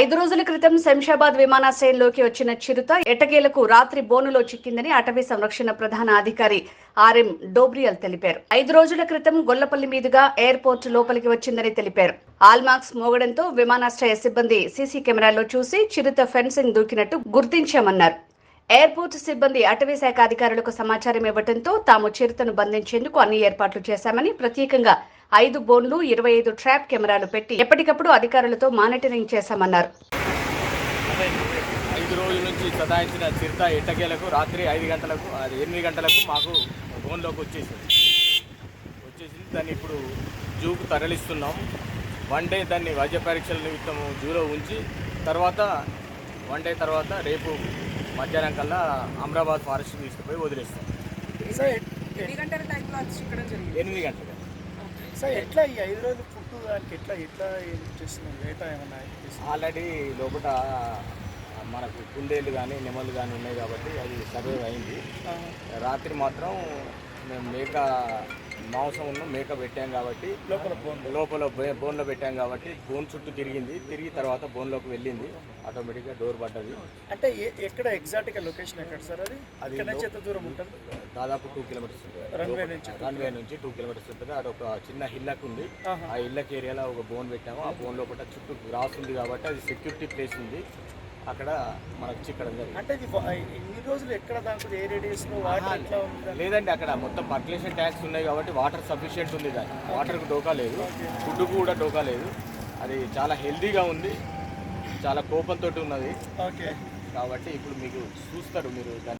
5 రోజుల క్రితం శంషాబాద్ విమానాశ్రయంలోకి వచ్చిన చిరుత ఎట్టకేలకు రాత్రి బోనులో చిక్కిందని అటవీ సంరక్షణ ప్రధాన అధికారి ఆర్ఎం డోబ్రియల్ తెలిపారు. 5 రోజుల క్రితం గొల్లపల్లి మీదుగా ఎయిర్పోర్ట్ లోపలికి వచ్చిందని తెలిపారు. ఆల్మాక్స్ మోగడంతో విమానాశ్రయ సిబ్బంది సీసీ కెమెరాల్లో చూసి చిరుత ఫెన్సింగ్ దూకినట్టు గుర్తించామన్నారు. ఎయిర్పోర్ట్ సిబ్బంది అటవీ శాఖ అధికారులకు సమాచారం ఇవ్వడంతో తాము చిరుతను బంధించేందుకు అన్ని ఏర్పాట్లు చేశామని, ప్రత్యేకంగా 5 బోన్లు 25 ట్రాప్ కెమెరాలు పెట్టి ఎప్పటికప్పుడు అధికారులతో మానిటరింగ్ చేశామన్నారు. 5 రోజుల నుంచి సతాయించిన చిరుత ఎట్టకేలకు రాత్రి 8 గంటలకు మాకు బోన్లోకి వచ్చేసింది. దాన్ని ఇప్పుడు జూకు తరలిస్తున్నాం. 1 డే దాన్ని వైద్య పరీక్షల నిమిత్తం జూలో ఉంచి తర్వాత 1 డే తర్వాత రేపు మధ్యాహ్నం కల్లా అమరాబాద్ ఫారెస్ట్ తీసుకుపోయి వదిలేస్తాం. 8 గంటల టైంలో ఇక్కడ జరిగింది. 8 గంటలు సార్ ఎట్లా ఈ 5 రోజులు ఫుడ్ దానికి ఎట్లా ఏం చేస్తున్నాం? వేట ఏమన్నా ఆల్రెడీ లోపల మనకు కుందేళ్ళు కానీ నెమలు కానీ ఉన్నాయి కాబట్టి అది సర్వైవ్ అయింది. రాత్రి మాత్రం మేము మాంసం మేక పెట్టాం కాబట్టి లోపల బోన్లో పెట్టాం కాబట్టి బోన్ చుట్టూ తిరిగి తర్వాత బోన్లోకి వెళ్ళింది. ఆటోమేటిక్గా డోర్ పడ్డది. అంటే ఎక్కడ ఎగ్జాక్ట్గా లొకేషన్ ఎక్కడ సార్? అది ఎంత దూరం ఉంటుంది? దాదాపు 2 కిలోమీటర్స్ ఉంటుంది. రన్వే నుంచి 2 కిలోమీటర్స్ ఉంటుంది. అది ఒక చిన్న హిల్లక్ ఉంది. ఆ హిల్లక్ ఏరియాలో ఒక బోన్ పెట్టాము. ఆ బోన్ లోపల చుట్టూ గ్రాస్ ఉంది కాబట్టి అది సెక్యూరిటీ ప్లేస్ ఉంది. అక్కడ మనకు చిక్కడం జరిగింది. అంటే ఇన్ని రోజులు ఎక్కడ దానికి ఏ రేడియస్లో వాటర్ లేదండి, అక్కడ మొత్తం పర్కులేషన్ ట్యాంక్స్ ఉన్నాయి కాబట్టి వాటర్ సఫిషియెంట్ ఉంది. దాన్ని వాటర్కి డోకా లేదు, ఫుడ్కు కూడా డోకా లేదు. అది చాలా హెల్తీగా ఉంది, చాలా కోపంతో ఉన్నది. ఓకే, కాబట్టి ఇప్పుడు మీకు చూస్తారు మీరు దాన్ని